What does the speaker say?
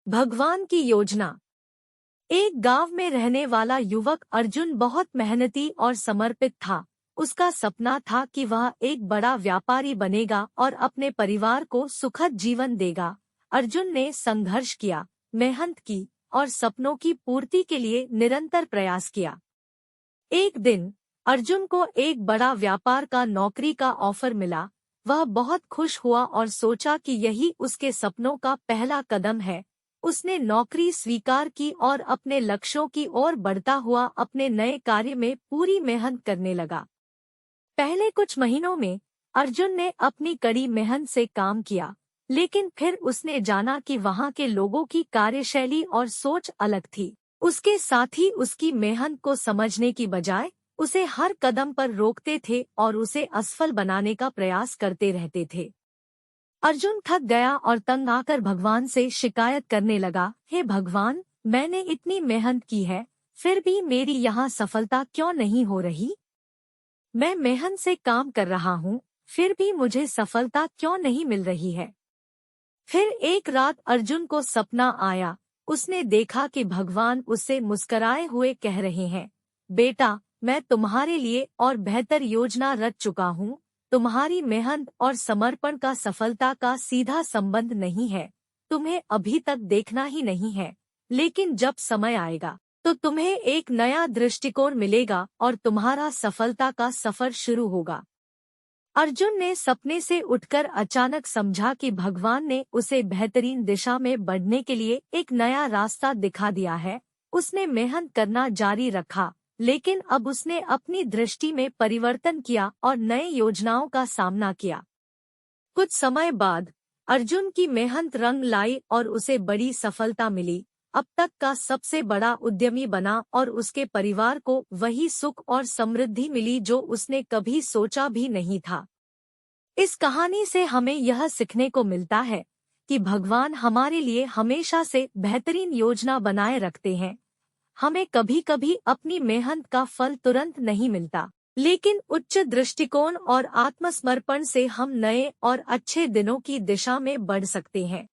भगवान की योजना। एक गांव में रहने वाला युवक अर्जुन बहुत मेहनती और समर्पित था। उसका सपना था कि वह एक बड़ा व्यापारी बनेगा और अपने परिवार को सुखद जीवन देगा। अर्जुन ने संघर्ष किया, मेहनत की और सपनों की पूर्ति के लिए निरंतर प्रयास किया। एक दिन अर्जुन को एक बड़ा व्यापार का नौकरी का ऑफर मिला। वह बहुत खुश हुआ और सोचा कि यही उसके सपनों का पहला कदम है। उसने नौकरी स्वीकार की और अपने लक्ष्यों की ओर बढ़ता हुआ अपने नए कार्य में पूरी मेहनत करने लगा। पहले कुछ महीनों में अर्जुन ने अपनी कड़ी मेहनत से काम किया, लेकिन फिर उसने जाना कि वहाँ के लोगों की कार्यशैली और सोच अलग थी। उसके साथी उसकी मेहनत को समझने की बजाय उसे हर कदम पर रोकते थे और उसे असफल बनाने का प्रयास करते रहते थे। अर्जुन थक गया और तंग आकर भगवान से शिकायत करने लगा, हे भगवान, मैंने इतनी मेहनत की है, फिर भी मेरी यहाँ सफलता क्यों नहीं हो रही? मैं मेहनत से काम कर रहा हूँ, फिर भी मुझे सफलता क्यों नहीं मिल रही है? फिर एक रात अर्जुन को सपना आया। उसने देखा कि भगवान उससे मुस्कराए हुए कह रहे हैं, बेटा, मैं तुम्हारे लिए और बेहतर योजना रच चुका हूँ। तुम्हारी मेहनत और समर्पण का सफलता का सीधा संबंध नहीं है। तुम्हें अभी तक देखना ही नहीं है, लेकिन जब समय आएगा तो तुम्हें एक नया दृष्टिकोण मिलेगा और तुम्हारा सफलता का सफर शुरू होगा। अर्जुन ने सपने से उठकर अचानक समझा कि भगवान ने उसे बेहतरीन दिशा में बढ़ने के लिए एक नया रास्ता दिखा दिया है। उसने मेहनत करना जारी रखा, लेकिन अब उसने अपनी दृष्टि में परिवर्तन किया और नए योजनाओं का सामना किया। कुछ समय बाद अर्जुन की मेहनत रंग लाई और उसे बड़ी सफलता मिली। अब तक का सबसे बड़ा उद्यमी बना और उसके परिवार को वही सुख और समृद्धि मिली जो उसने कभी सोचा भी नहीं था। इस कहानी से हमें यह सीखने को मिलता है कि भगवान हमारे लिए हमेशा से बेहतरीन योजना बनाए रखते हैं। हमें कभी कभी अपनी मेहनत का फल तुरंत नहीं मिलता, लेकिन उच्च दृष्टिकोण और आत्मसमर्पण से हम नए और अच्छे दिनों की दिशा में बढ़ सकते हैं।